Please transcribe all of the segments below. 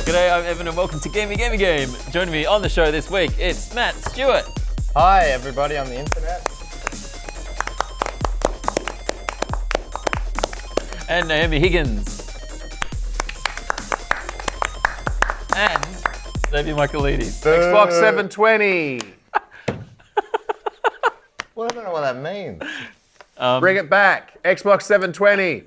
G'day, I'm Evan and welcome to Gamey Game. Joining me on the show this week, it's Matt Stewart. Hi everybody on the internet. And Naomi Higgins. And Xavier Michelides. Xbox 720. Well, I don't know what that means. Bring it back. Xbox 720.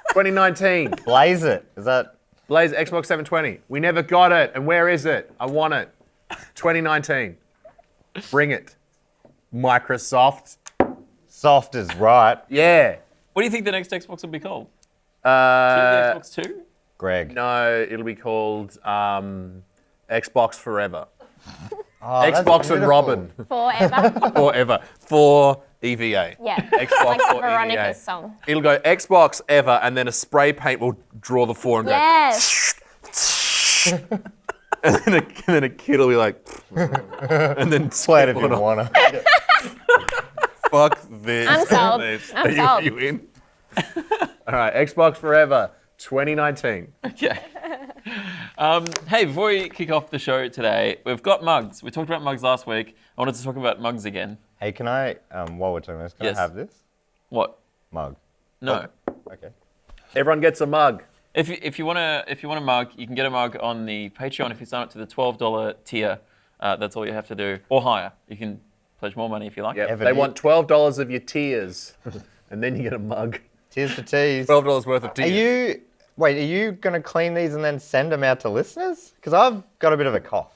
2019. Blaze it. Is that? Blaze Xbox 720. We never got it. And where is it? I want it. 2019. Bring it. Microsoft. Soft is right. Yeah. What do you think the next Xbox will be called? The Xbox 2? Greg. No, it'll be called Xbox Forever. Oh, that's Xbox and beautiful. Robin. Forever. Forever. For EVA. Yeah. Xbox Like for Veronica's EVA. song. It'll go Xbox ever, and then a spray paint will draw the 4 and go. Yes. And then a kid will be like, and then Play it if step you on it. wanna. Fuck this. I'm sold. I'm sold. Are you in? All right, Xbox Forever, 2019. Okay. Hey, before we kick off the show today, we've got mugs. We talked about mugs last week. I wanted to talk about mugs again. Hey, can I, while we're talking about this, can Yes. I have this What? mug? No. Okay. Everyone gets a mug. If you want a mug, you can get a mug on the Patreon if you sign up to the $12 tier. That's all you have to do, or higher. You can pledge more money if you like. Yep. Evan, They you- want $12 of your tears, and then you get a mug. Tears for teas. $12 worth of Are tears. are you going to clean these and then send them out to listeners? Because I've got a bit of a cough.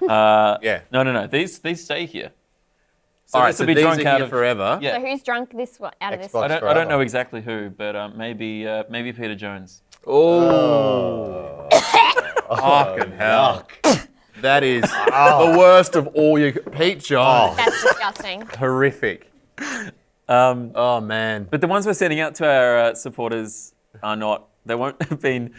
Yeah. No. These stay here. So All right, this so will be these drunk are out here of forever. Yeah. So who's drunk this one out of this? Xbox. I don't forever. know exactly who, but maybe Peter Jones. Oh. Fucking hell. That is the worst of all your... Pete John. That's disgusting. Horrific. Oh, man. But the ones we're sending out to our supporters are not. They won't have been.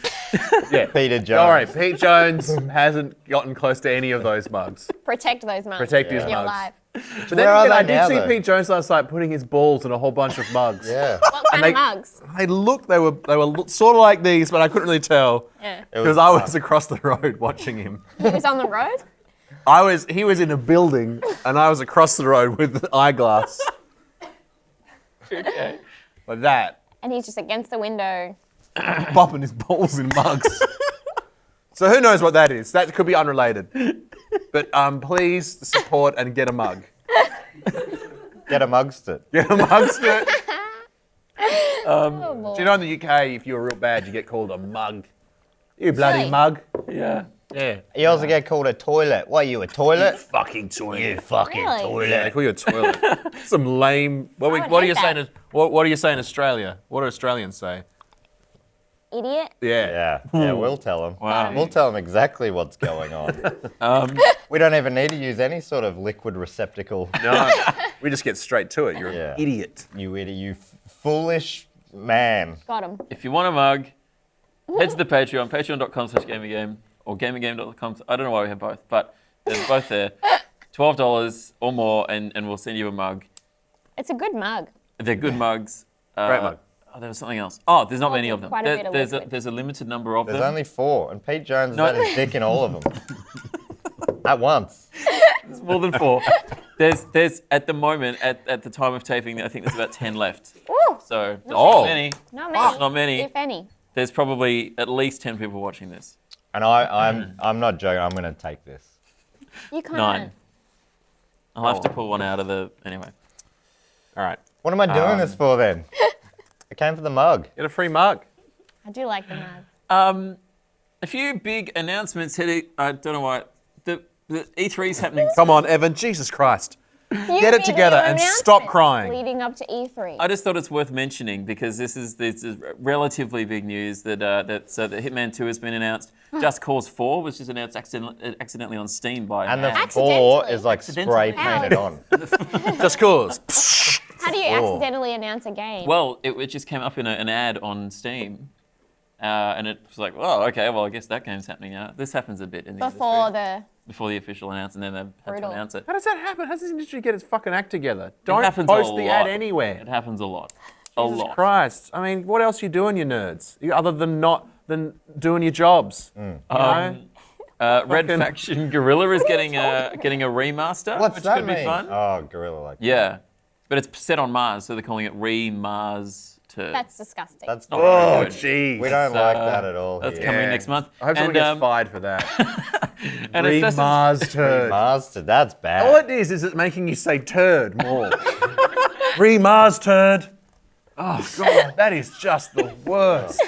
Yeah. Peter Jones. All right, Pete Jones hasn't gotten close to any of those mugs. Protect those mugs. Protect his You're mugs. alive. But Where then are again, I they did now, see though? Pete Jones last night putting his balls in a whole bunch of mugs. Yeah. What kind they- of mugs? They were sort of like these, but I couldn't really tell Yeah. It because I was across the road watching him. He was on the road? He was in a building, and I was across the road with the eyeglass. Okay. Like that, And he's just against the window. bopping his balls in mugs. So who knows what that is? That could be unrelated. But please support and get a mug. Get a mugster. Get a mugster. Oh, boy. Do you know in the UK, if you're real bad, you get called a mug? You bloody Really? mug. Yeah. Yeah. You also get called a toilet. What are you, a toilet? Fucking toilet. You fucking Really? toilet. Yeah, they call you a toilet. Some lame. What, would what do hate you say? that. What do you say in Australia? What do Australians say? Idiot. Yeah, we'll tell them. Wow. We'll tell them exactly what's going on. We don't even need to use any sort of liquid receptacle. No, we just get straight to it. You're Yeah. an idiot. You idiot, you foolish man. Got him. If you want a mug, head to the Patreon, patreon.com/gamergame or gamergame.com. I don't know why we have both, but they're both there. $12 or more, and we'll send you a mug. It's a good mug. They're good mugs. Great mug. Oh, there was something else. Oh, there's not many of them. quite a bit of liquid. There's a limited number of There's them. only 4, and Pete Jones No. has had his dick in all of them. At once. There's more than 4. There's at the moment, at the time of taping, I think there's about 10 left. Ooh, So there's Oh. not many. not many. Not many. If any. There's probably at least 10 people watching this. And I'm not joking, I'm going to take this. You can't. 9. I'll have to pull one out of the... Anyway. All right. What am I doing this for then? I came for the mug. Get a free mug. I do like the mug. A few big announcements heading... I don't know why. The E3's happening... Come on, Evan. Jesus Christ. Few Get it big together new and stop announcements crying. Leading up to E3. I just thought it's worth mentioning because this is relatively big news that that Hitman 2 has been announced. Just Cause 4 was just announced accidentally on Steam by And the Matt. 4 Accidentally. is like spray painted on. Just cause. How do you accidentally announce a game? Well, it just came up in an ad on Steam. And it was like, oh, okay, well, I guess that game's happening now. This happens a bit in the industry. Before the official announcement, and then they had to Brutal. announce it. How does that happen? How does this industry get its fucking act together? Don't happens post a the lot. ad anywhere. It happens a lot. A Jesus lot. Christ. I mean, what else are you doing, you nerds? Other than doing your jobs. You know? Red Faction Gorilla is getting a remaster, What's which that could be mean? fun. Oh, gorilla like. Yeah, but it's set on Mars, so they're calling it Re-Mars Turd. That's disgusting. That's not Oh, very good. jeez. We don't like that at all. That's here. coming next month. I hope someone gets fired for that. And Assassin's- Mars turd. Master, that's bad. All it is it making you say turd more. Mars turd. Oh, God, that is just the worst.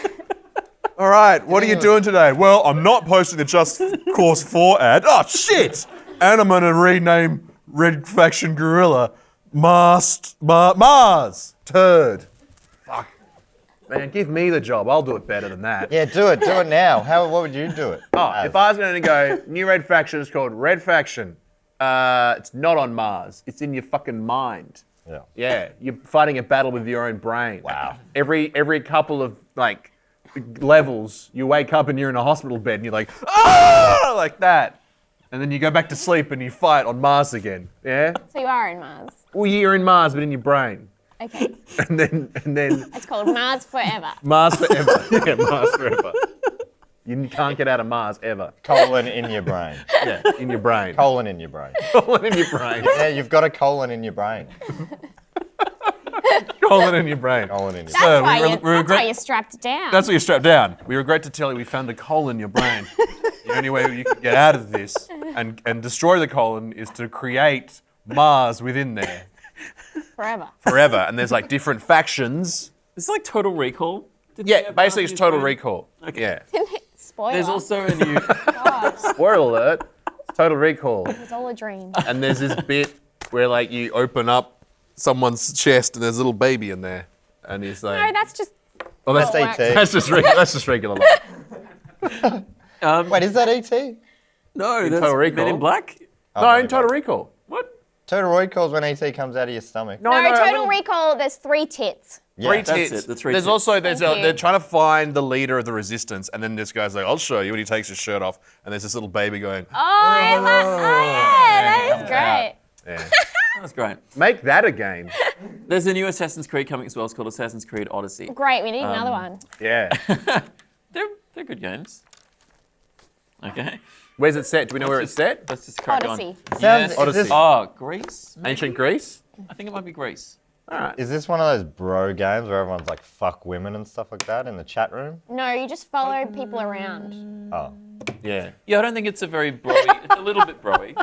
All right, what are you doing today? Well, I'm not posting the Just Cause 4 ad. Oh, shit! And I'm going to rename Red Faction Gorilla Mars Turd. Fuck. Man, give me the job. I'll do it better than that. Yeah, do it. Do it now. What would you do it? Oh, if I was going to go, new Red Faction is called Red Faction. It's not on Mars. It's in your fucking mind. Yeah. Yeah, you're fighting a battle with your own brain. Wow. Every couple of levels, you wake up and you're in a hospital bed and you're like, ah, like that. And then you go back to sleep and you fight on Mars again. Yeah? So you are in Mars. Well, you're in Mars, but in your brain. Okay. And then It's called Mars Forever. Mars forever. Yeah, Mars forever. You can't get out of Mars ever. Colon in your brain. Yeah, in your brain. Colon in your brain. Colon in your brain. Yeah, you've got a colon in your brain. Colon in your brain. Colon in your That's, So, why, we you, re- that's why you're strapped down. That's why you're strapped down. We regret to tell you we found a colon in your brain. The only way you can get out of this and destroy the colon is to create Mars within there Forever. forever. And there's different factions. It's like Total Recall. Did they Yeah, have basically Mars it's in Total Ukraine? Recall. Okay. Yeah. Spoiler. There's also a new. God, Spoiler alert. It's Total Recall. it was all a dream. And there's this bit where you open up someone's chest and there's a little baby in there. And he's like, No, that's just. oh, that's, how it works. ET. that's just regular life. Wait, is that ET? No, that's Total Recall? Men in Black. No, in Total Recall. What? Total Recall's when ET comes out of your stomach. No, Total Recall, there's 3 tits. Yeah. Three That's tits. it, the three There's tits. also Thank you. they're trying to find the leader of the resistance, and then this guy's like, "I'll show you." And he takes his shirt off, and there's this little baby going, Oh, yeah, that is great. yeah. That's great. Make that a game. There's a new Assassin's Creed coming as well. It's called Assassin's Creed Odyssey. Great, we need another one. Yeah. They're good games. Okay. Where's it set? Do we know where it's set? Let's just crack Odyssey. on. Sounds- Yes. is Odyssey. this- Oh, Greece? Maybe? Ancient Greece. I think it might be Greece. All right. Is this one of those bro games where everyone's like fuck women and stuff like that in the chat room? No, you just follow people around. Oh. Yeah. Yeah, I don't think it's a very broy. It's a little bit broy.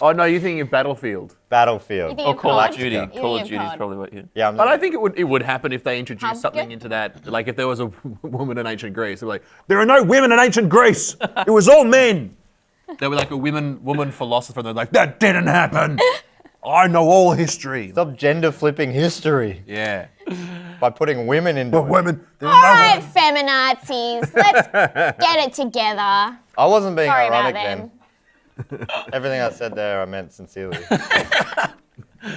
Oh no, you're thinking of Battlefield. Battlefield. You think Or of Call of COD? Duty. You Call think of Duty is COD? probably what you. Yeah, But I think it would happen if they introduced Pumpkin? something into that. Like if there was a woman in ancient Greece, they'd be like, there are no women in ancient Greece. It was all men. They were like a woman philosopher, and they're like, that didn't happen. I know all history. Stop gender flipping history Yeah. by putting women into But it. women, there All are no right, women. feminazis, let's get it together. I wasn't being Sorry about ironic them. then. Everything I said there, I meant sincerely.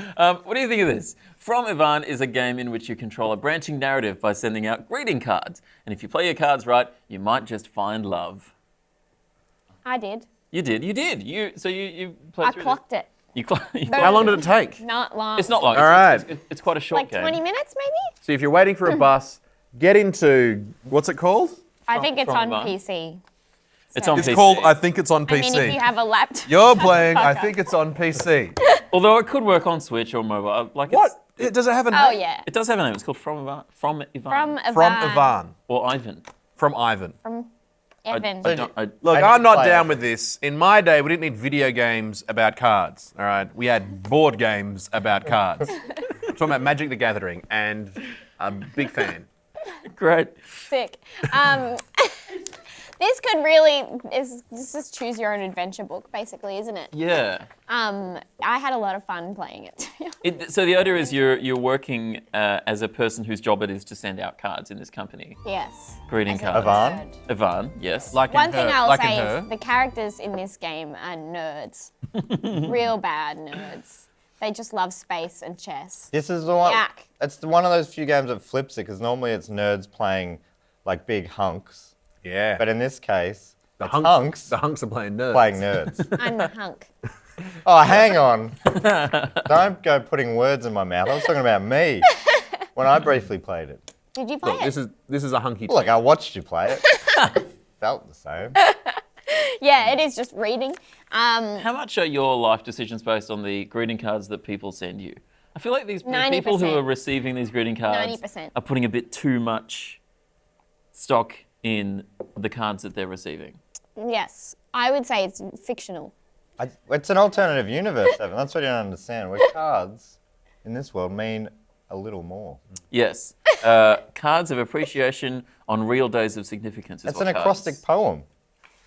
What do you think of this? From Avon is a game in which you control a branching narrative by sending out greeting cards. And if you play your cards right, you might just find love. I did. You did. You played I through clocked it. You How long did it take? Not long. It's not long. All It's- right. It's quite a short like game. 20 minutes, maybe? So if you're waiting for a bus, get into, what's it called? I think it's from on Avon. PC. It's on It's PC. called, I think it's on I PC. mean, if you have a laptop. You're playing, I Fuck think it's on PC. Although it could work on Switch or mobile. Like What? Does it have a name? Oh, yeah. It does have a name. It's called From Avon. From Avon. From Avon. From Ivan. Or Ivan. From Ivan. From I Evan. don't- I- Look, I I'm didn't not play down it. with this. In my day, we didn't need video games about cards. All right, we had board games about cards. I'm talking about Magic the Gathering, and I'm a big fan. Great. Sick. This could really, this is choose your own adventure book, basically, isn't it? Yeah. I had a lot of fun playing it. So the idea is you're working as a person whose job it is to send out cards in this company. Yes. Greeting As a cards. Avon? nerd. Avon, yes. Like One in thing her, I'll like in say her. is the characters in this game are nerds. Real bad nerds. They just love space and chess. This is the one. Yak. It's one of those few games that flips it because normally it's nerds playing like big hunks, Yeah. but in this case, the it's hunks, hunks the hunks are playing nerds. playing nerds. I'm the hunk. Oh, hang on! Don't go putting words in my mouth. I was talking about me when I briefly played it. Did you play Look, it? this is a hunky. Look, I watched you play it. Felt the same. Yeah, it is just reading. How much are your life decisions based on the greeting cards that people send you? I feel like these people who 90%. are receiving these greeting cards 90%. are putting a bit too much stock in the cards that they're receiving. Yes, I would say it's fictional. It's an alternative universe, Evan. That's what you don't understand. Where cards in this world mean a little more. Yes. Cards of appreciation on real days of significance. It's an acrostic poem.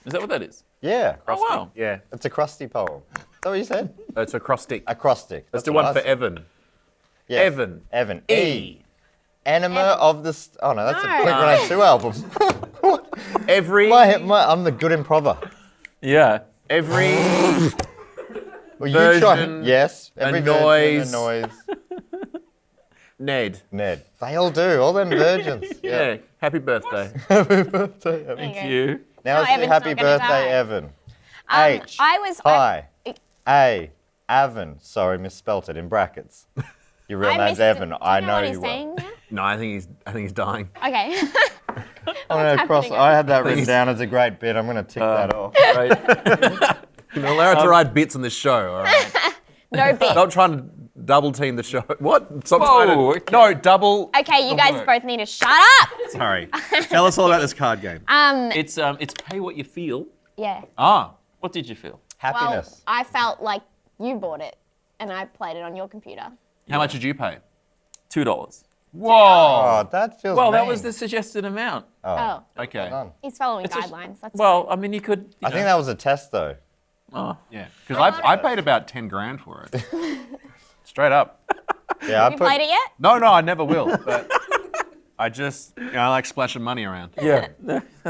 Is that what that is? Yeah. Oh, wow. Yeah, It's a crusty poem. Is that what you said? it's acrostic. Acrostic. Let's That's do what one I for said. Evan. Yeah. Evan. Evan. E. Enema of the... Oh, no, that's No. a Blink-182 album. Every I'm the good improver. Yeah. every Well, you try. Version, Yes. Every version, noise. a noise. Ned. Ned. They all do. All them virgins. Yeah. Happy birthday. Happy birthday, Evan. Thank There you you. Now No, let's do Evan's happy not gonna birthday, die. Evan. H. I- A. Avon. Sorry, misspelt it in brackets. Your real name's Evan. I know what you he's well. saying now? No, I think he's dying. Okay. I'm gonna cross. happening? I had that written Please. down as a great bit. I'm gonna tick that off. Right. You're allowed to write bits on this show, all right? No bit. Stop trying to double team the show. What? Stop Whoa, trying to... okay. No, double... Okay, you the guys work. both need to shut up. Sorry. Tell us all about this card game. It's pay what you feel. Yeah. Ah. What did you feel? Happiness. Well, I felt like you bought it, and I played it on your computer. How much did you pay? $2. Whoa. Oh, that feels. Well, that mean. was the suggested amount. Oh, Okay. Done. he's following It's a- guidelines. That's Well, I mean, you could. I think that was a test, though. Oh. Yeah. Because I paid about 10 grand for it. Straight up. Yeah, I you played it yet? No, I never will. But I just, I like splashing money around. Yeah.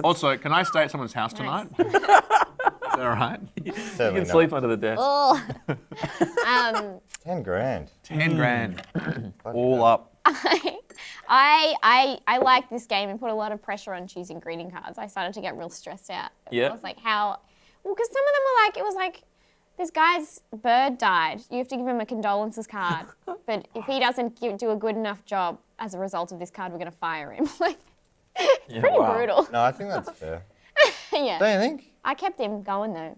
Also, can I stay at someone's house tonight? Is that all right? You Certainly can not. sleep under the desk. Oh. 10 grand. 10 grand. All up. I liked this game and put a lot of pressure on choosing greeting cards. I started to get real stressed out. Yeah. I was like, how? Well, because some of them were like, it was like, this guy's bird died. You have to give him a condolences card. But if he doesn't do a good enough job as a result of this card, we're going to fire him. Like, Yeah, pretty wow. brutal. No, I think that's fair. Yeah. Don't you think? I kept him going though.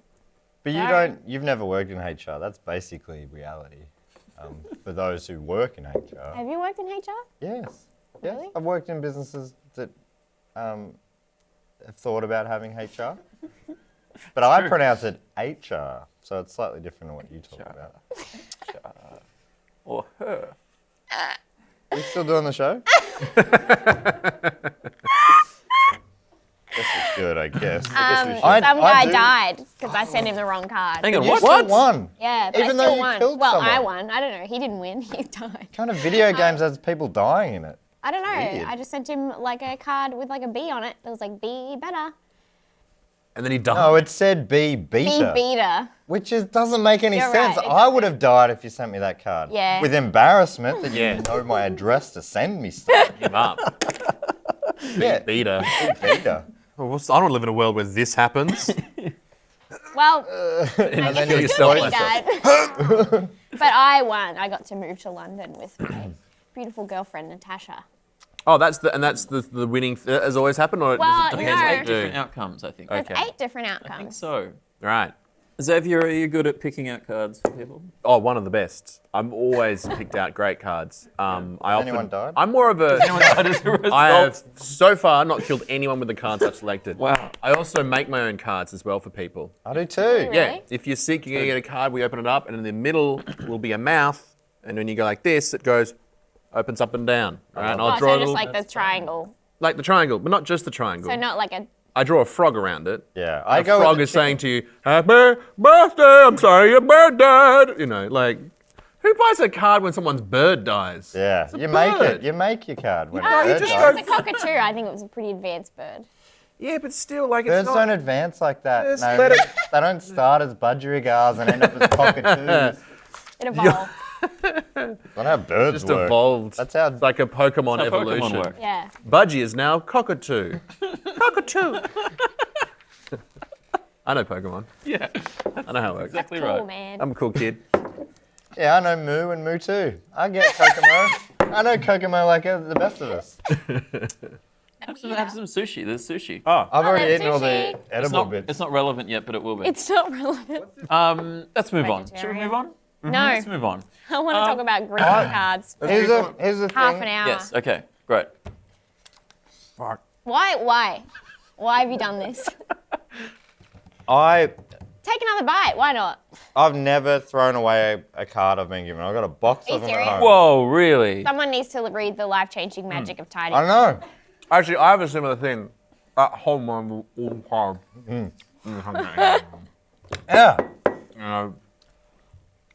But you Sorry. you've never worked in HR. That's basically reality. For those who work in HR. Have you worked in HR? Yes. Yes. Really? I've worked in businesses that have thought about having HR. But I pronounce it HR, so it's slightly different than what you talk about. Or her. Are you still doing the show? Guess it's good, I guess. Some I guy do- died because I sent him the wrong card. Hang on, You what? still won. Yeah, but Even I though still you won. killed Well, I someone. won. I don't know. He didn't win. He died. What kind of video games has people dying in it? I don't know. Weird. I just sent him like a card with like a B on it. It was like be better. And then he died. No, it said be Be beater. beater. Which doesn't make any You're sense. right, it I would have died if you sent me that card. Yeah. With embarrassment that Yeah. you know my address to send me stuff. Give up. Yeah. Beater. Beater. Well, I don't live in a world where this happens. Well, And then kill you yourself destroy he yourself. died. But I won. I got to move to London with my beautiful girlfriend Natasha. Oh, that's the winning has always happened, or Well, does it no. depend There's what 8 you do? different outcomes, I think. There's Okay. 8 different I think outcomes. so. Right. Xavier, are you good at picking out cards for people? Oh, one of the best. I'm always picked out great cards. I often, anyone died? I'm more of a. As a result. I have so far not killed anyone with the cards I've selected. Wow. I also make my own cards as well for people. I do too. Really? Yeah. If you're sick, you're gonna get a card. We open it up, and in the middle will be a mouth, and when you go like this, it goes, opens up and down. All right. And I'll Oh, draw a so just little, like the triangle. like the triangle, but not just the triangle. So not like a. I draw a frog around it. Yeah. The go with frog the is chicken. saying to you, "Happy birthday! I'm sorry your bird died." You know, like, who buys a card when someone's bird dies? Yeah. It's a You make bird. it. You make your card when Oh, a bird just dies. it's a cockatoo. I think it was a pretty advanced bird. Yeah, but still, like, it's Birds not. don't advance like that. Just No, let it- they don't start as budgerigars and end up as cockatoos. It evolved. That's not how birds just work. evolved. That's how. It's like a Pokemon That's how evolution. Pokemon work. Yeah. Budgie is now cockatoo. Cockatoo. I know Pokemon. Yeah, I know how it works. exactly Cool, right. man. I'm a cool kid. Yeah, I know Moo and Mewtwo. I get Kokomo. I know Kokomo like the best of us. Have some sushi. There's sushi. Oh. I've already that's eaten all the sushi. It's edible not, bits. it's not relevant yet, but it will be. It's not relevant. Let's move on. Should we move on? No, Let's move on. I want to talk about greeting cards. for Here's the half thing. an hour. Yes. Okay. Great. Fuck. Why? Why have you done this? Take another bite. Why not? I've never thrown away a card I've been given. I've got a box Are you of them at serious? home. Whoa, really? Someone needs to read the life-changing magic of tidying. I know. Actually, I have a similar thing. At home, I'm all hard. Yeah.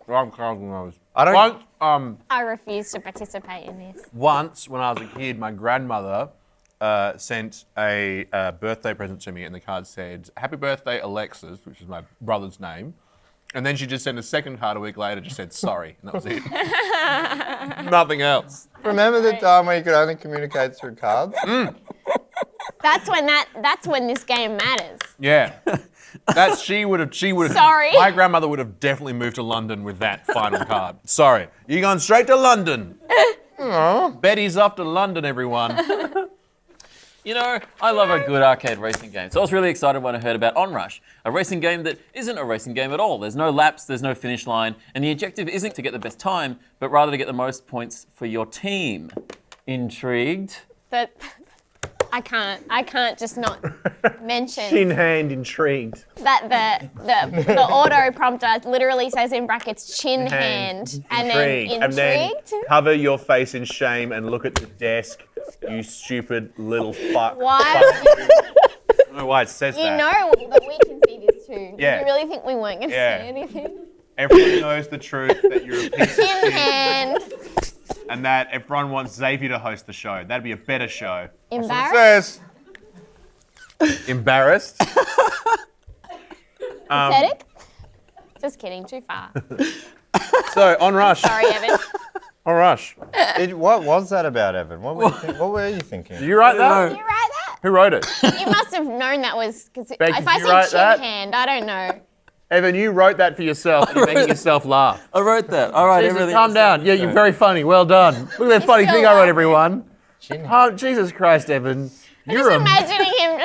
I'm cards and those. I don't- Once, I refuse to participate in this. once, when I was a kid, my grandmother sent a birthday present to me, and the card said, "Happy birthday, Alexis," which is my brother's name. And then she just sent a second card a week later, just said sorry, and that was it. Nothing else. Remember the time where you could only communicate through cards? That's when this game matters. Yeah. She would have. Sorry. My grandmother would have definitely moved to London with that final card. Sorry. You're going straight to London. Betty's off to London, everyone. You know, I love a good arcade racing game. So I was really excited when I heard about Onrush, a racing game that isn't a racing game at all. There's no laps, there's no finish line, and the objective isn't to get the best time, but rather to get the most points for your team. Intrigued? But I can't just not mention Chin hand intrigued. that the auto prompter literally says in brackets chin hand and then intrigued. And then cover your face in shame and look at the desk, you stupid little fuck. Why? I don't know why it says You that. know that we can see this too. Yeah. You really think we weren't going to Yeah. see anything? Everyone knows the truth that you're a piece of Chin shit, hand. and that everyone wants Xavier to host the show. That'd be a better show. Embarrassed? Embarrassed? Pathetic? Just kidding. Too far. So, Onrush. Sorry, Evan. Onrush. What was that about, Evan? What were you thinking? Did you write that? Did you write that? Who wrote it? You must have known that was because if Becky, I did you write said that? chin hand, I don't know. Evan, you wrote that for yourself and you're making yourself laugh. I wrote that. All right, Jesus, everything. calm down. Yeah, you're very funny. Well done. Look at that funny still thing I wrote, laughing. everyone. Chin. Oh, Jesus Christ, Evan. You're Just imagining him.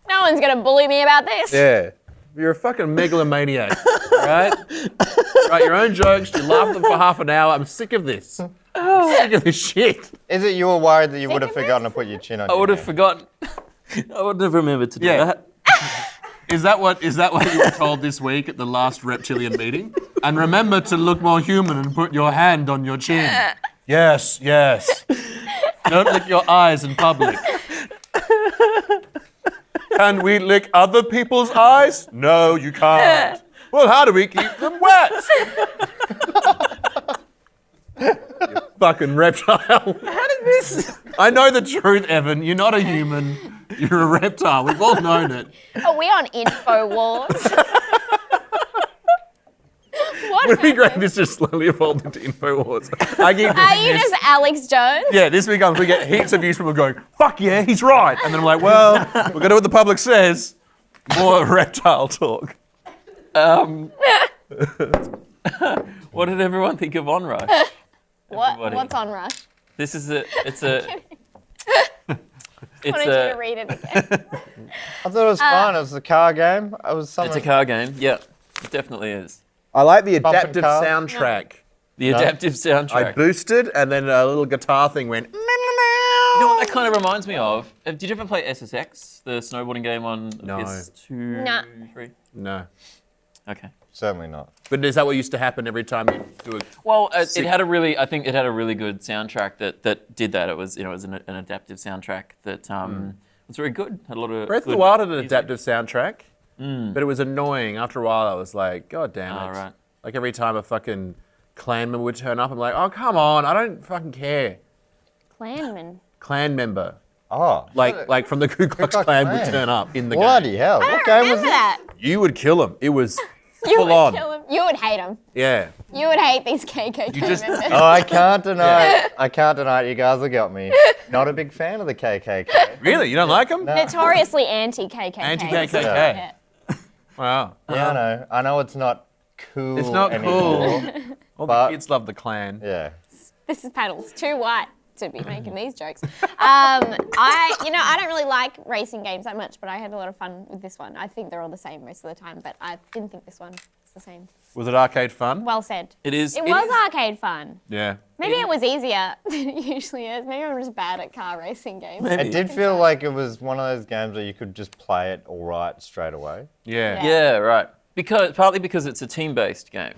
No one's gonna bully me about this. Yeah. You're a fucking megalomaniac, right? Write your own jokes, you laugh at them for half an hour. I'm sick of this. I'm sick of this shit. Is it you were worried that you would have Sick of forgotten to put your chin on I your would have hand? forgotten. I wouldn't have remembered to do Yeah. that. Is that what you were told this week at the last reptilian meeting? And remember to look more human and put your hand on your chin. Yes, yes. Don't lick your eyes in public. Can we lick other people's eyes? No, you can't. Well, how do we keep them wet? You fucking reptile. How did this? I know the truth, Evan. You're not a human. You're a reptile. We've all known it. Are we on InfoWars? What Would it be great if happened? this just slowly evolved into InfoWars? I keep Are thinking you this. just Alex Jones? Yeah, this becomes, we get heaps of views from people going, fuck yeah, he's right. And then I'm like, well, we're going to do what the public says. More reptile talk. What did everyone think of Onrush? Everybody. What's on Rush? This is it's I wanted you to read it again. I thought it was fun. It was a car game. It was it's something. a car game. Yeah, it definitely is. I like the Bumping adaptive cars. soundtrack. The adaptive soundtrack. I boosted and then a little guitar thing went. You know what that kind of reminds me of? Did you ever play SSX, the snowboarding game on No. PS2, Nah. 3? No. Okay. Certainly not. But is that what used to happen every time you do it? Well, it had a really, I think it had a really good soundtrack that did that. It was, it was an adaptive soundtrack that was very good. Had a lot of Breath of good the Wild had an music. adaptive soundtrack, but it was annoying. After a while, I was like, God damn it. Oh, right. Like every time a fucking clan member would turn up, I'm like, oh, come on, I don't fucking care. Clanman. Clan member. Oh. Like from the Ku Klux Klux Klan would Klan. turn up in the Bloody game. hell. I What don't game was remember that? that. You would kill him. It was You full would on. kill him. You would hate him. Yeah. You would hate these KKK You just- members. Oh, I can't deny it. I can't deny it. You guys have got me. Not a big fan of the KKK. Really? You don't like him? No. Notoriously anti-KKK. Anti-KKK. Yeah. Wow. Yeah, I know. I know it's not cool. It's not anymore. cool. All But- the kids love the Klan. Yeah. This is panels. Too white. to be making these jokes. I don't really like racing games that much, but I had a lot of fun with this one. I think they're all the same most of the time, but I didn't think this one was the same. Was it arcade fun? Well said. It is. It was arcade fun. Yeah. Maybe it was easier than it usually is. Maybe I'm just bad at car racing games. It did feel like it was one of those games where you could just play it all right straight away. Yeah. Yeah, right. Partly because it's a team-based game,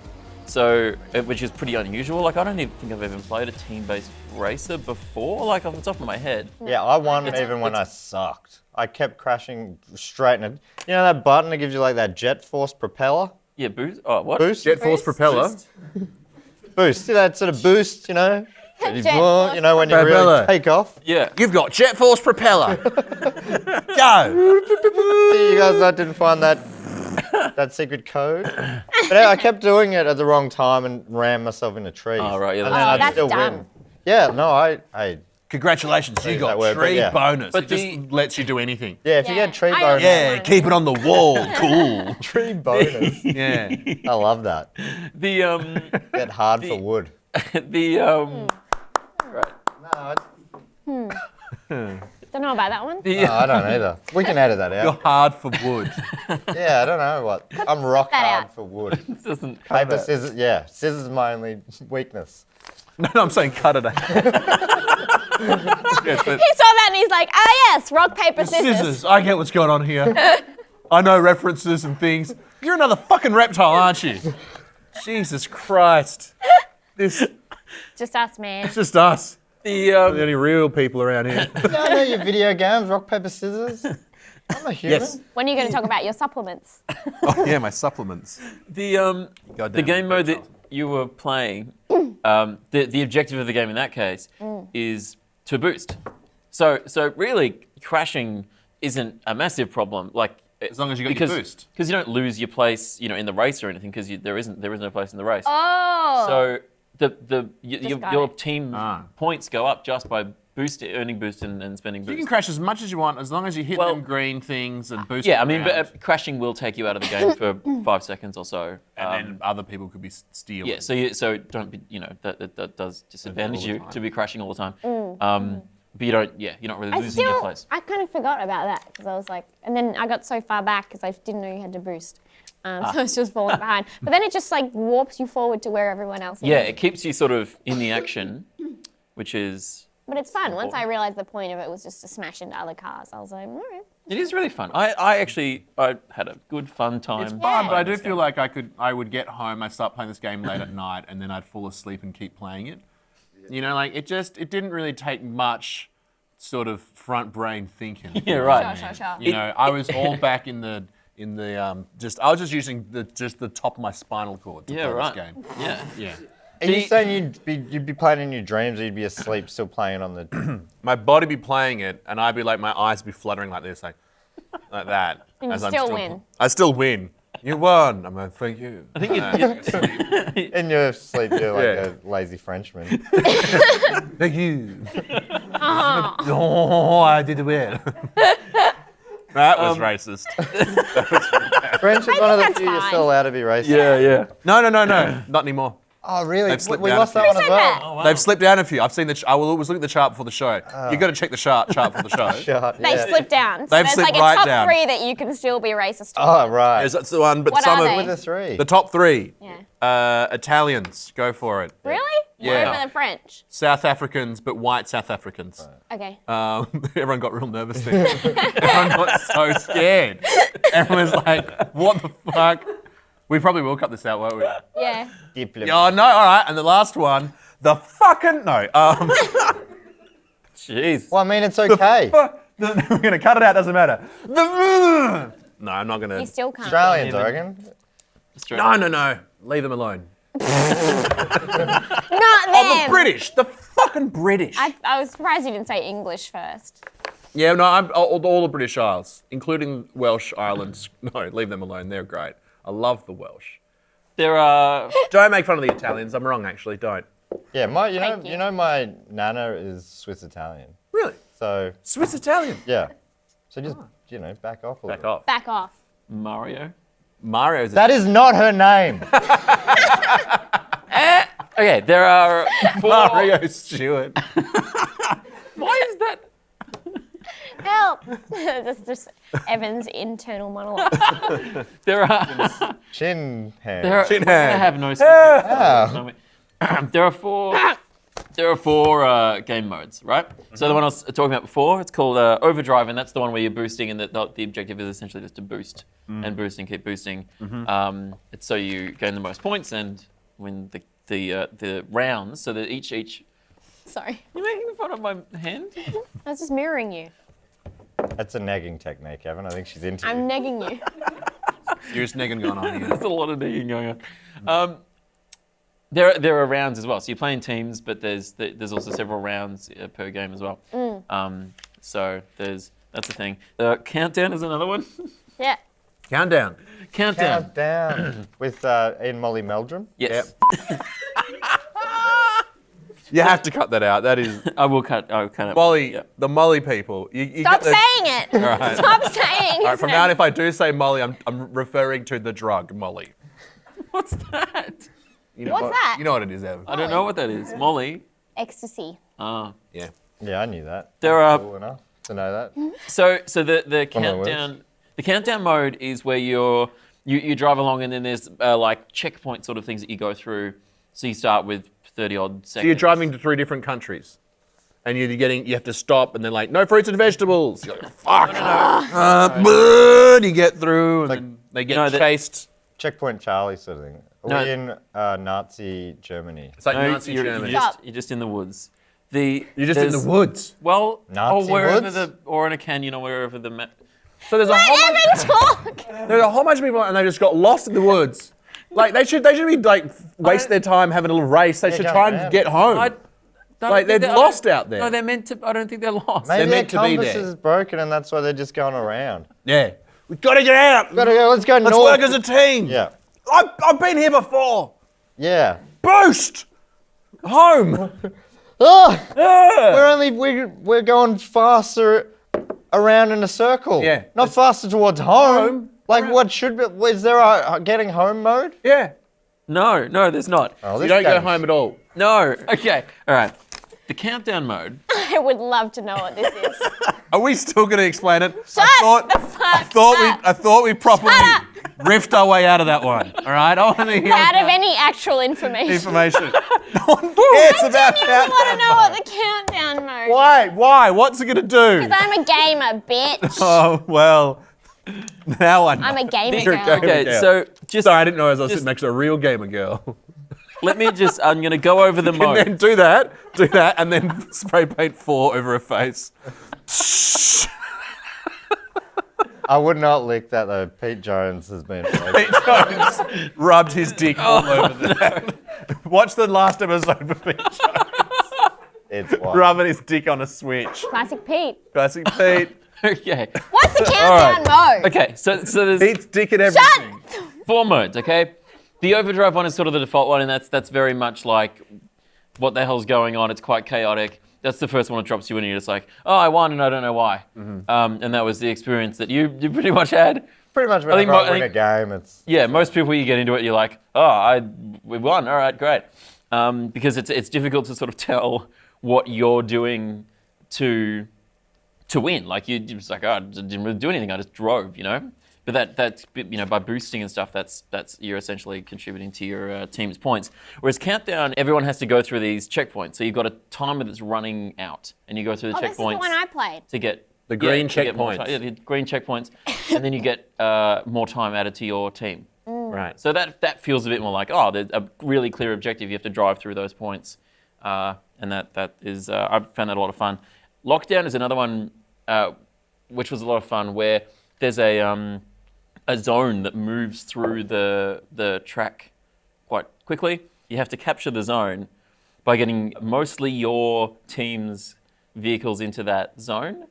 so which is pretty unusual. Like I don't even think I've ever played a team-based racer before. Like off the top of my head. Yeah, I won even when I sucked. I kept crashing straight in it. You know that button that gives you like that jet force propeller? Yeah, boost. Oh, what? Boost? Jet force propeller. Boost. See that sort of boost, you know? Jet force You know, when you propeller. really take off. Yeah. You've got jet force propeller. Go. You guys didn't find that secret code? But I kept doing it at the wrong time and ran myself in a tree. Oh, right, yeah, And that's- then I'd that's still dumb. win. Yeah, no, I Congratulations, you Use got that word, but tree yeah. bonus. But It just lets you do anything. yeah, if you Yeah, get tree I bonus. also- Yeah, keep it on the wall. Cool. Tree bonus. Yeah. I love that. The Get hard for wood. right. No, Don't know about that one. I don't either. We can edit that You're out. hard for wood. Yeah, I don't know what. I'm rock that hard out. for wood. This doesn't. Paper, scissors. Yeah, scissors is my only weakness. No, I'm saying cut it out. Yes, but He saw that and he's like, yes, rock, paper, scissors. scissors. I get what's going on here. I know references and things. You're another fucking reptile, aren't you? Jesus Christ. This is Just us, man. just us. The We're the only real people around here. You don't know your video games, rock, paper, scissors? I'm a human. Yes. When are you going to talk about your supplements? Oh, yeah, my supplements. the Goddamn game mode that reptiles. you were playing, the objective of the game in that case is to boost. So really, crashing isn't a massive problem. Like As long as you got your boost. because you don't lose your place, in the race or anything, because there is no place in the race. Oh. So got your it. team points go up just by earning boost and spending boost. You can crash as much as you want as long as you hit Well, them green things and boost. Yeah, I them mean, around. but crashing will take you out of the game for 5 seconds or so. and then other people could be stealing. Yeah, so don't be, that does disadvantage all the you time. to be crashing all the time. But you're not really losing your place. I kind of forgot about that because I was like, and then I got so far back because I didn't know you had to boost. So I was just falling behind. But then it just like warps you forward to where everyone else is. Yeah, it keeps you sort of in the action, which is, But it's fun. Once I realized the point of it was just to smash into other cars, I was like, all right. it is really fun. I had a good fun time. It's fun, but I do feel like I would get home, I'd start playing this game late at night, and then I'd fall asleep and keep playing it. It didn't really take much sort of front brain thinking. Yeah, right. Sure. I was all back in the I was just using the top of my spinal cord to Yeah, play right. this game. Yeah. Yeah. Are you saying you'd be playing in your dreams or you'd be asleep still playing on the... My body be playing it, and I'd be like, my eyes be fluttering like this, like that. And you as I'm still win. I still win. You won. I'm like, thank you. I think In your sleep, you're like Yeah. a lazy Frenchman. Thank you. Oh, I did well. That was racist. French is one of the that's few you're fine. still allowed to be racist. yeah. No, not anymore. Oh, really? They've slipped We down lost a that few. one as said well. that? They've slipped down a few. I've seen I was looking at the chart before the show. You got to check the chart for the show. Shut, They yeah. slipped down. So They've there's slipped like a right top down. 3 that you can still be racist to. Oh, right. That's the one, but What some are of they? With the three. the top 3. Yeah. Italians, go for it. Really? Yeah. Over the French. South Africans, but white South Africans. Okay. Everyone got real nervous there. Everyone got so scared. Everyone was like, what the fuck? We probably will cut this out, won't we? Yeah. Diplomat. Oh, no, all right. And the last one, the fucking, no. Jeez. Well, I mean, it's okay. We're going to cut it out, doesn't matter. No, I'm not going You to. still can't. Australians, I reckon. No. Leave them alone. Not them. Oh, the British. The fucking British. I was surprised you didn't say English first. Yeah, no, I'm all the British Isles, including Welsh Islands. No, leave them alone. They're great. I love the Welsh. There are. Don't make fun of the Italians. I'm wrong, actually. Don't. Yeah, Thank you. you know my nana is Swiss Italian. Really? So, Swiss Italian. yeah. So just, back off a Back little. off. Back off. Mario. Mario's. That is not her name. Okay, there are 4. Mario Stewart. Help! just Evan's internal monologue. There are. Chin hand. There are, Chin we're gonna hand. have no secrets. There are four. There are four game modes, right? So the one I was talking about before, it's called Overdrive, and that's the one where you're boosting, and the objective is essentially just to boost and boost and keep boosting. It's so you gain the most points and win the rounds. So that each. Sorry. You're making fun of my hand? I was just mirroring you. That's a negging technique, Evan. I think she's into I'm you. negging you. Serious negging going on here. There's a lot of digging going on. There are rounds as well. So you play in teams, but there's also several rounds per game as well. So that's the thing. Countdown is another one. Yeah. Countdown. Countdown. Countdown with Ian Molly Meldrum. Yes. You have to cut that out. That is I'll cut it. Molly. Yeah. The Molly people. You Stop get the, saying it. right. Stop saying All right, his from name. now on, if I do say Molly, I'm referring to the drug Molly. What's that? You know What's what, that? You know what it is, Evan. I don't know what that is. Molly. Ecstasy. Ah. Yeah. Yeah, I knew that. There I'm are- cool enough to know that. So the One of my countdown. The countdown mode is where you drive along, and then there's like checkpoint sort of things that you go through. So you start with 30 odd seconds. So you're driving to 3 different countries, and you have to stop, and they're like, no fruits and vegetables. You're like, fuck. And you get through, and like- then they get No, that- chased. Checkpoint Charlie sort of thing. Are No. we in Nazi Germany? It's like No, Nazi you're, Germany. you're just in the woods. You're You're just in the woods. Well, Nazi or wherever woods? or in a canyon, or wherever the map. So there's a whole bunch, Evan, talk. there's a whole bunch of people, and they just got lost in the woods. Like they should be like waste their time having a little race. They should jump try and around. get home. I don't Like, think they're I don't- lost out there. No, they're meant to. I don't think they're lost. Maybe their meant to be compass there. is broken and that's why they're just going around. Yeah, we've got to get out. Gotta go, let's go Let's north. work as a team. Yeah. I've been here before. Yeah. Boost! Home! Oh, we're going faster around in a circle. Yeah. Not faster towards home. Home. Like what should be? Is there a getting home mode? Yeah. No, there's not. Oh, You this don't go game's- home at all. No. Okay. All right. The countdown mode. I would love to know what this is. Are we still going to explain it? Shut the fuck up. I thought we properly riffed our way out of that one. All right. I want to hear Out of any actual information. information. No one cares about I want to that. know what the countdown mode. Why? What's it going to do? Because I'm a gamer, bitch. Oh well. Now I know. I'm a gamer You're a girl. gamer. Okay. girl. So just Sorry, I didn't know I was just- sitting next to a real gamer girl. let me just. I'm gonna go over the And then mode. do that, and then spray paint 4 over her face. I would not lick that though. Pete Jones has been. Pete Jones rubbed his dick all over that. Watch the last episode of Pete Jones It's wild. rubbing his dick on a switch. Classic Pete. Classic Pete. Okay. What's the countdown mode? Okay. So there's Pete's dick and everything. 4 modes. Okay. The overdrive one is sort of the default one, and that's very much like what the hell's going on. It's quite chaotic. That's the first one that drops you in, and you're just like, oh, I won, and I don't know why. And that was the experience that you pretty much had. Pretty much I think whenever I mo- win I a think- game, it's Yeah, most people you get into it, you're like, oh, we won. All right, great. Because it's difficult to sort of tell what you're doing to win. Like you're just like, oh, I didn't really do anything. I just drove, you know. But that's by boosting and stuff, that's you're essentially contributing to your team's points. Whereas countdown, everyone has to go through these checkpoints. So you've got a timer that's running out, and you go through the Oh, this is the checkpoints one I played. to get The green to get more checkpoints. ti- yeah, the green checkpoints, and then you get more time added to your team. Right. So that feels a bit more like, oh, there's a really clear objective. You have to drive through those points, and that is I've found that a lot of fun. Lockdown is another one, which was a lot of fun, where there's a zone that moves through the track quite quickly. You have to capture the zone by getting mostly your team's vehicles into that zone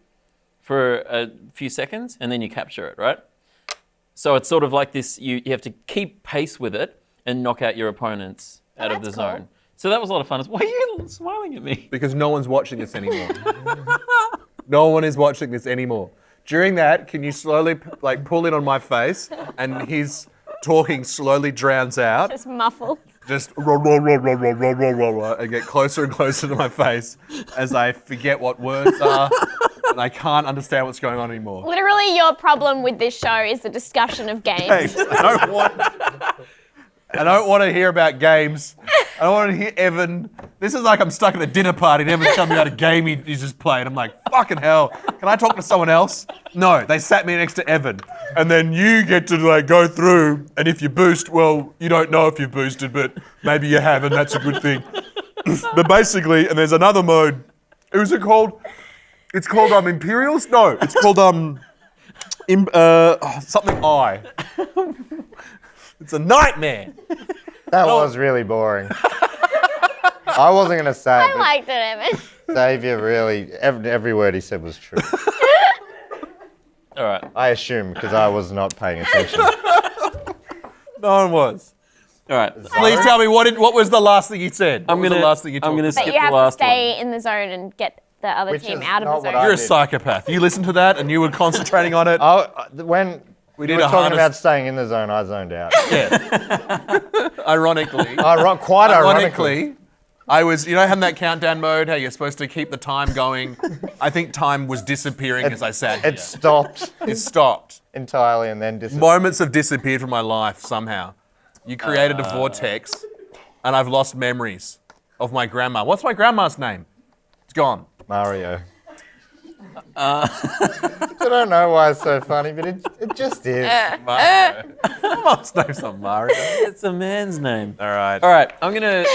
for a few seconds, and then you capture it, right? So it's sort of like this, you have to keep pace with it and knock out your opponents out of the that's cool. zone. So that was a lot of fun. Why are you smiling at me? Because no one's watching this anymore. No one is watching this anymore. During that, can you slowly pull in on my face, and his talking slowly drowns out, Just muffled. just and get closer and closer to my face as I forget what words are, and and I can't understand what's going on anymore. Literally, your problem with this show is the discussion of games. Hey, I don't want to hear about games. I don't want to hear Evan. This is like I'm stuck at a dinner party and Evan's telling me about a game he's just played. I'm like, fucking hell. Can I talk to someone else? No, they sat me next to Evan. And then you get to like go through, and if you boost, well, you don't know if you've boosted, but maybe you have, and that's a good thing. But basically, and there's another mode. Who's it called? It's called Imperials? No, it's called something I. It's a nightmare. That was really boring. I wasn't going to say it, I but liked it, Evan. Xavier really, every word he said was true. All right. I assume, because I was not paying attention. No one was. All right. Please tell me what was the last thing you said? What was the last thing you I'm talked gonna about? But skip you the have to last stay one. in the zone and get the other Which team is out of not the what zone. I You're a did. psychopath. You listened to that and you were concentrating on it. When We we did were a talking harness- about staying in the zone, I zoned out. Ironically. Quite ironically. Ironically, I was, having that countdown mode, how you're supposed to keep the time going. I think time was disappearing as I sat here. It stopped It stopped. entirely and then disappeared. Moments have disappeared from my life somehow. You created a vortex, and I've lost memories of my grandma. What's my grandma's name? It's gone. Mario. I don't know why it's so funny, but it just is. Mario. Grandma's name's not Mario. It's a man's name. All right. All right. I'm gonna.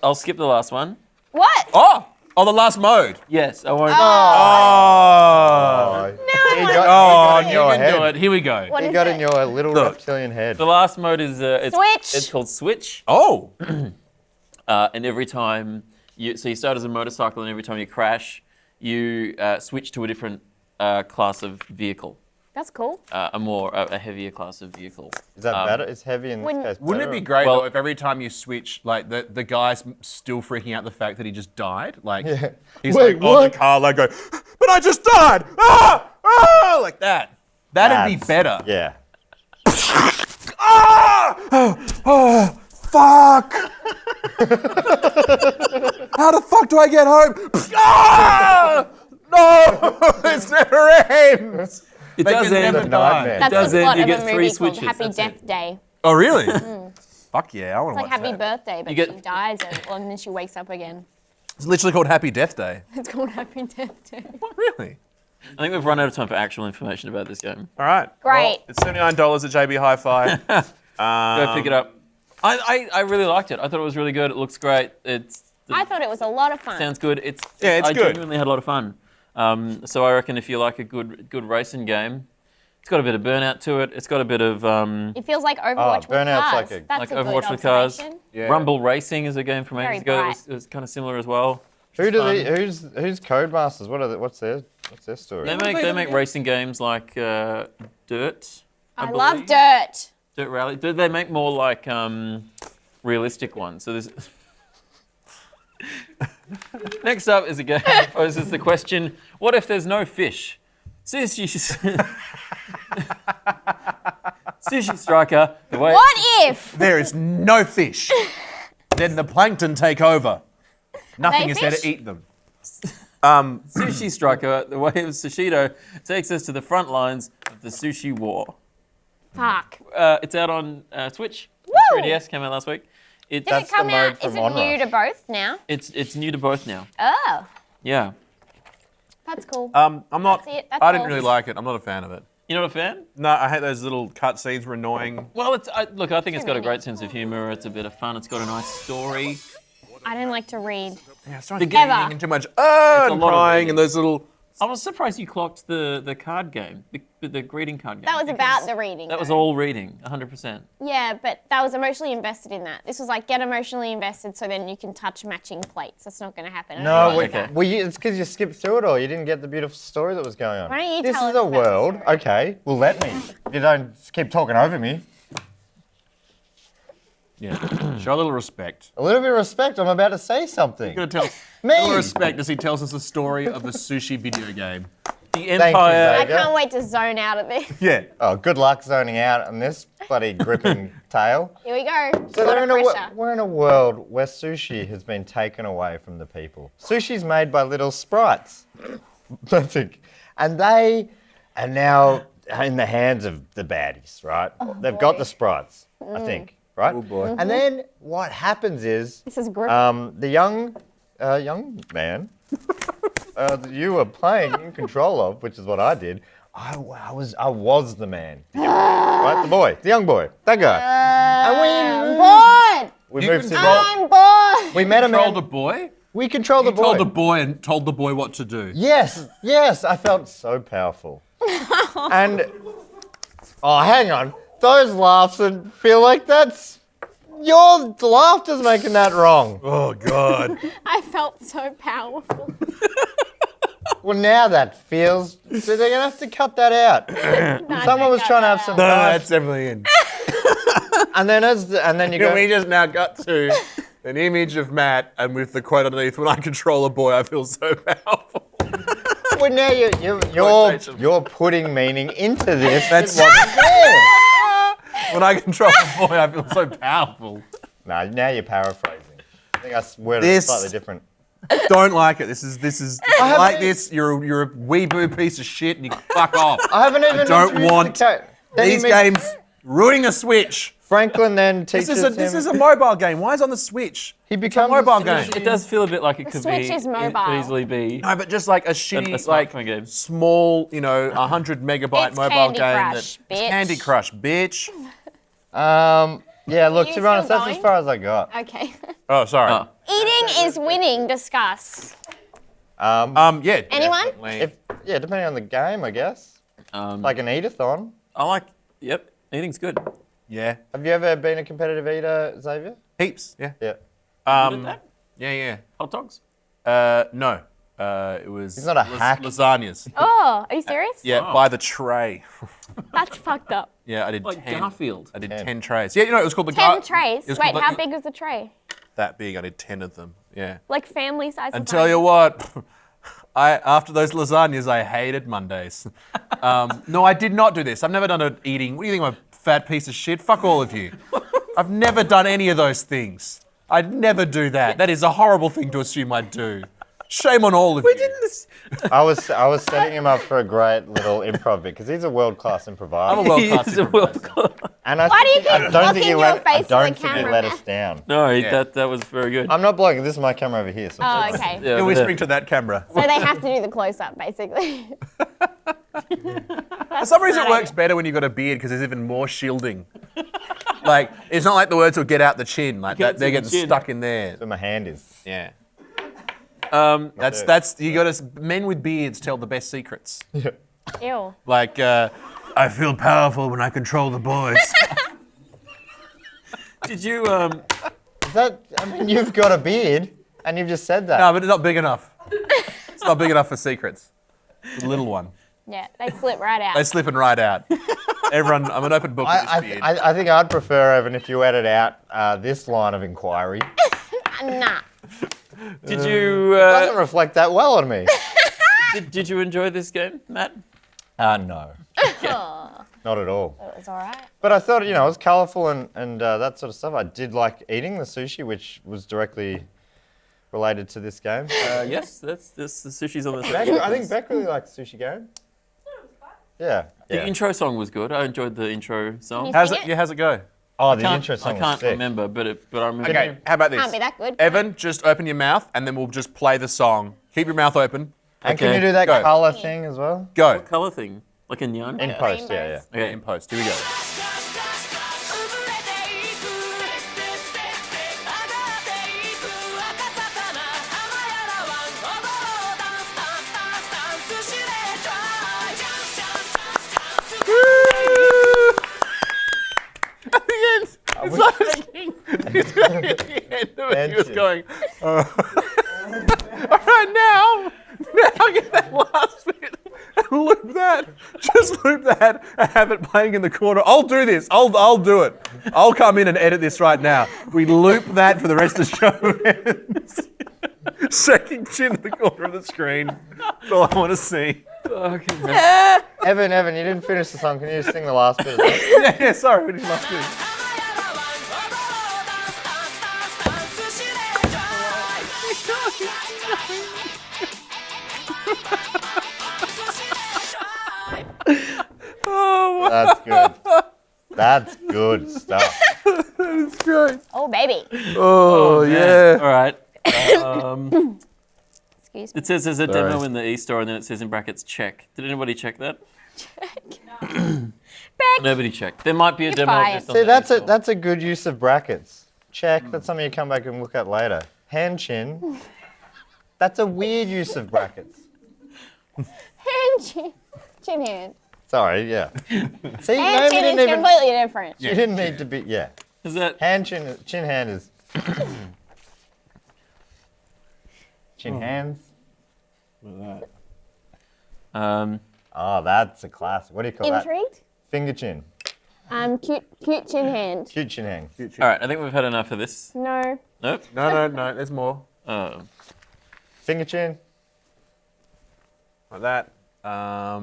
I'll skip the last one. What? Oh, the last mode. Yes, I won't. Oh. Oh, he got in your You can do head. it. Here we go. What He is got it? in your little Look. reptilian head. The last mode is Switch. It's called Switch, Oh. and every time you start as a motorcycle, and every time you crash, you switch to a different class of vehicle, That's cool. a heavier class of vehicle. Is that better? It's heavy in this Wouldn't- case. Wouldn't it better be or- great Well- though if every time you switch, like the guy's still freaking out the fact that he just died? Like Yeah. he's Wait, like on what? the car, like go, but I just died! Ah! Like that. That'd be That's- better. Yeah. Ah! Oh, fuck! How the fuck do I get home? Ah! No! This never ends! It They does can end. never nightmare. die. That's does the it. plot You of get a 3 movie called switches, Happy that's Death it. Day. Oh, really? Fuck yeah, I want to It's like watch Happy that. Birthday, but You get- she dies and then she wakes up again. It's literally called Happy Death Day. It's called Happy Death Day. Really? I think we've run out of time for actual information about this game. All right. Great. Well, it's $79 at JB Hi-Fi. Go pick it up. I really liked it. I thought it was really good. It looks great. I thought it was a lot of fun. Sounds good. It's I good. genuinely had a lot of fun. So I reckon if you like a good racing game, it's got a bit of Burnout to it. It's got a bit of It feels like Overwatch with Burnout's cars. like a- That's like a good Overwatch with cars. observation. Yeah. Rumble Racing is a game from Very ages ago. bright. It was kind of similar as well. Who's Codemasters? What's their story? They make racing games like Dirt. I believe. love Dirt. Dirt Rally. They make more like realistic ones. So there's. Next up is a game poses the question: what if there's no fish? Sushi Striker. The way What if? There is no fish. Then the plankton take over. Nothing They is there to fish? eat them. Sushi Striker, the way of Sushido, takes us to the front lines of the sushi war. Fuck. It's out on Switch. Woo! 3DS came out last week. Did That's it come the mode out? Is from it new Onrush. to both now? It's new to both now. Oh, Yeah. that's cool. I'm not. That's it, that's I didn't all. really like it. I'm not a fan of it. You're not a fan? No, I hate those little cutscenes. Were annoying. Well, look, I think it's got a many. great sense of humor. It's a bit of fun. It's got a nice story. I don't like to read. Yeah, it's not The getting Ever. in too much. It's a And lot of crying reading. and those little. I was surprised you clocked the card game, the greeting card game. That was about the reading. That was though. all reading, 100%. Yeah, but that was emotionally invested in that. This was like get emotionally invested so then you can touch matching plates. That's not going to happen. I No, don't like okay. that. it's because you skipped through it all. You didn't get the beautiful story that was going on. Why don't you this tell is us a about the world. story? Okay, well, let me. You don't keep talking over me. Yeah. Show a little respect. A little bit of respect. I'm about to say something. You're gonna tell. Me. A little respect as he tells us the story of the sushi video game. The you, Empire. I Zach. can't wait to zone out of this. Yeah. Oh, good luck zoning out on this bloody gripping tail. Here we go. So a lot of pressure. we're in a world where sushi has been taken away from the people. Sushi's made by little sprites. I think. And they are now in the hands of the baddies, right? They've got the sprites, I think, right? Oh boy. And then what happens is This is group. the young man that you were playing in control of, which is what I did. I was the man, right? The young boy, that guy. I'm bored. We You moved to. control- I'm bored. We met a Controlled man. the boy? We controlled the boy. Told the boy and told the boy what to do. Yes, I felt so powerful. And hang on, those laughs and feel like that's your laughter's making that wrong. Oh, God. I felt so powerful. Well, now that feels. So they're gonna have to cut that out. Someone was trying to have some. No, fun. that's definitely in. And then you go. We just now got to an image of Matt and with the quote underneath, when I control a boy, I feel so powerful. Well, now you're putting meaning into this. That's- It wasn't there. When I control a boy, I feel so powerful. No, now you're paraphrasing. I think I worded it This- slightly different. Don't like it. This is haven't like e- this. You're a weeboo piece of shit and you can fuck off. I haven't even. don't introduced want the then These he meets- games ruining a Switch. Franklin then teaches This him. is a mobile game. Why is it on the Switch? He It's a becomes mobile a game. It does feel a bit like it could Switch be. is It mobile. could easily be. No, but just like a shitty, a like smartphone game. small, 100 megabyte It's mobile Candy game. Crush, It's bitch. Candy Crush, bitch. Yeah, look, you to be honest, still that's as going? far as I got. Okay. Oh, sorry. Oh. Eating is winning. Discuss. Yeah. Anyone? definitely. Depending on the game, I guess. Like an eat-a-thon. I like. Yep, eating's good. Yeah. Have you ever been a competitive eater, Xavier? Heaps. Yeah. Yeah. Good at that? Yeah. Hot dogs. No. It was. He's not a hack. Lasagnas. Oh, are you serious? Yeah, Wow. by the tray. That's fucked up. Yeah, I did Like 10. Garfield. I did 10. 10 trays. Yeah, it was called the 10 trays. it was Wait, called how the- big was the tray? That big. I did 10 of them. Yeah. Like family size. And tell you what, after those lasagnas, I hated Mondays. No, I did not do this. I've never done an eating. What do you think, I'm a fat piece of shit? Fuck all of you. I've never done any of those things. I'd never do that. That is a horrible thing to assume I'd do. Shame on all of you. I was setting him up for a great little improv bit because he's a world-class improviser. I'm a world-class He's a world-class. And I Why do you think- I keep don't think he blocking your let, I face to don't the think he camera, let Matt? us down. No, Yeah. that was very good. I'm not blocking. This is my camera over here. So Oh, okay. Yeah, You're whispering to that camera. So they have to do the close-up, basically. For some reason, it works better when you've got a beard because there's even more shielding. Like, it's not like the words will get out the chin. Like, Can't they're see the getting chin. stuck in there. where my hand is. Yeah. it. That's you got to. Men with beards tell the best secrets. Ew. Like, I feel powerful when I control the boys. Did you? Is that? I mean, you've got a beard, and you've just said that. No, but it's not big enough. It's not big enough for secrets. It's a little one. Yeah, they slip right out. They're slipping right out. Everyone, I'm an open book with this beard. I think I'd prefer, Evan, if you edit out this line of inquiry. Nah. Did you? It doesn't reflect that well on me. Did you enjoy this game, Matt? No. Not at all. It was all right. But I thought, it was colourful and that sort of stuff. I did like eating the sushi, which was directly related to this game. Yes, that's the sushi's on the. I think Beck really liked the sushi game. Yeah. The Yeah. intro song was good. I enjoyed the intro song. You How's sing it? it? Yeah, how's it go? Oh, the Can't- intro song I can't was sick. remember, but I remember. Okay, how about this? Can't be that good. Evan, just open your mouth and then we'll just play the song. Keep your mouth open. And can Okay. you do that Go. colour thing as well? Go. Color thing, like a neon. In post, yeah, yeah. Okay. In post. Here we go. At the end, it's like at the end of it, he was Tension. going. All right, now get that last bit and loop that. Just loop that and have it playing in the corner. I'll do this. I'll do it. I'll come in and edit this right now. We loop that for the rest of the show. Shaking chin in the corner of the screen. That's all I want to see. Okay. Evan, you didn't finish the song. Can you just sing the last bit of that? Yeah, sorry, we didn't last bit. That's good. That's good stuff. It's great. Oh, baby. Oh, yeah. All right. Excuse me. It says there's a demo Sorry. in the e-store, and then it says in brackets check. Did anybody check that? Back. Nobody checked. There might be a demo. fired. Just on See, the that's e-store. a good use of brackets. Check. That's something you come back and look at later. Hand chin. That's a weird use of brackets. Hand chin. Chin hand. Sorry, yeah. See, Hand Naomi chin is didn't even. completely different. She didn't need to be. Yeah. Is that? Hand chin. Chin hand is. Chin hands. Oh, that's a classic. What do you call that? Intrigued? Finger chin. Cute chin hand. Cute chin hand. All right. I think we've had enough of this. No. Nope. No, there's more. Oh. Finger chin. Like that. Oh,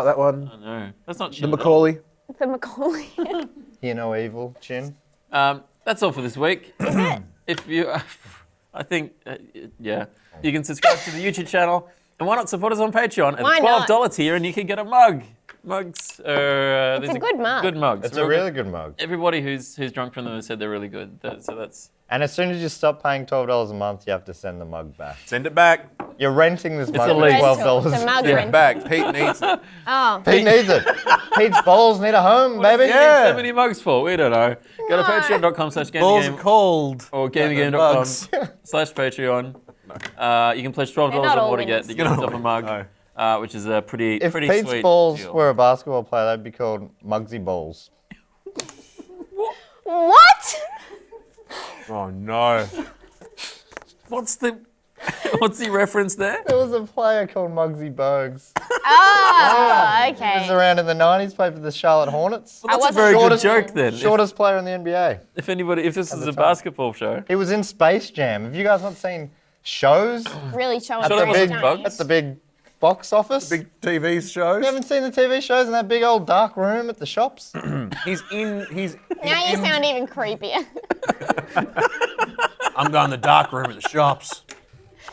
that one. Oh no. That's not The chin. Macaulay. The Macaulay. Hear no evil. Chin. That's all for this week. Is it? If you, I think, yeah, you can subscribe to the YouTube channel, and why not support us on Patreon at Why the not? $12 tier, and you can get a mug. Mugs are It's a good mug. Good mugs. It's a really good mug. Everybody who's drunk from them has said they're really good. So that's. And as soon as you stop paying $12 a month, you have to send the mug back. Send it back. You're renting this mug a for lease. $12. It's a mug Send it rental. back. Pete needs it. Oh. Pete needs it. Pete's balls need a home, baby. Yeah. So many mugs for? We don't know. Go to patreon.com/gameygame Balls are cold. or Mugs. gameygame.com/Patreon. You can pledge $12 They're not or all more to get winners. yourself a mug, which is a pretty If pretty Pete's sweet balls deal. were a basketball player, they'd be called Mugsy Balls. What? Oh, no. What's the reference there? There was a player called Muggsy Bogues. Oh, He was okay. around in the 90s, played for the Charlotte Hornets. Well, that's a wasn't very good shortest- joke then. Shortest player in the NBA. If this is the a time. basketball show, He was in Space Jam. Have you guys not seen shows Really showing Sure the that wasn't big bugs? at the big box office? Big TV shows. You haven't seen the TV shows in that big old dark room at the shops? He's Now you sound even creepier. I'm going to the dark room at the shops.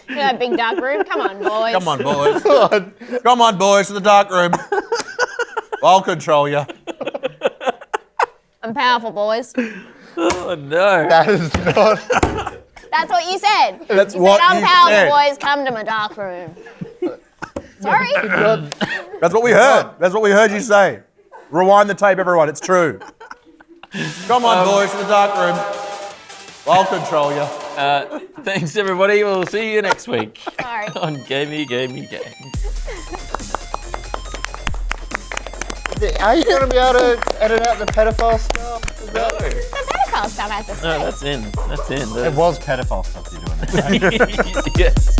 You know that big dark room? Come on, boys. Come on, boys. Come on, boys, to the dark room. I'll control you. I'm powerful, boys. oh no! That is not. That's what you said. That's You what said, I'm you powerful, said. boys. Come to my dark room. Sorry. That's what we heard. That's what we heard you say. Rewind the tape, everyone. It's true. Come on, boys, to the dark room. I'll control you. Thanks everybody. We'll see you next week Sorry. on Gamey Game. Are you going to be able to edit out the pedophile stuff? Is that- The pedophile stuff has to No, stay. that's in. That's in. It was pedophile stuff you're doing. yes.